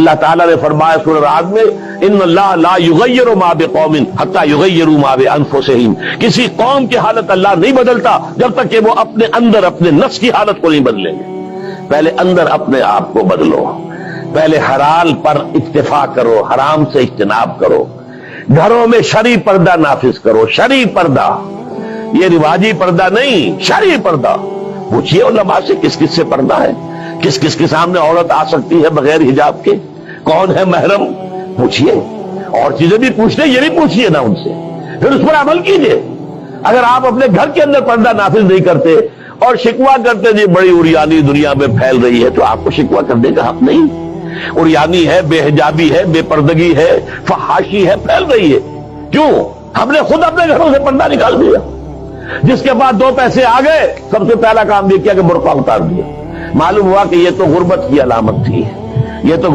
اللہ تعالیٰ نے فرمایا سورہ رعد میں ان اللہ لا یغیر ما بقوم حتی یغیروا ما بانفسہم، کسی قوم کی حالت اللہ نہیں بدلتا جب تک کہ وہ اپنے اندر اپنے نفس کی حالت کو نہیں بدلیں گے۔ پہلے اندر اپنے آپ کو بدلو، پہلے حلال پر اکتفا کرو، حرام سے اجتناب کرو، گھروں میں شرعی پردہ نافذ کرو، شرعی پردہ، یہ رواجی پردہ نہیں، شرعی پردہ۔ پوچھئے علماء سے کس کس سے پردہ ہے، کس کس کے سامنے عورت آ سکتی ہے بغیر حجاب کے، کون ہے محرم، پوچھئے۔ اور چیزیں بھی پوچھتے یہ بھی پوچھئے نا ان سے، پھر اس پر عمل کیجئے۔ اگر آپ اپنے گھر کے اندر پردہ نافذ نہیں کرتے اور شکوہ کرتے جی بڑی عریانی دنیا میں پھیل رہی ہے، تو آپ کو شکوہ کرنے کا حق نہیں۔ عریانی ہے، بے حجابی ہے، بے پردگی ہے، فحاشی ہے، پھیل رہی ہے، کیوں؟ ہم نے خود اپنے گھروں سے پردہ نکال دیا۔ جس کے بعد 2 پیسے آ گئے، سب سے پہلا کام یہ کیا کہ برقع اتار دیا۔ معلوم ہوا کہ یہ تو غربت کی علامت تھی، یہ تو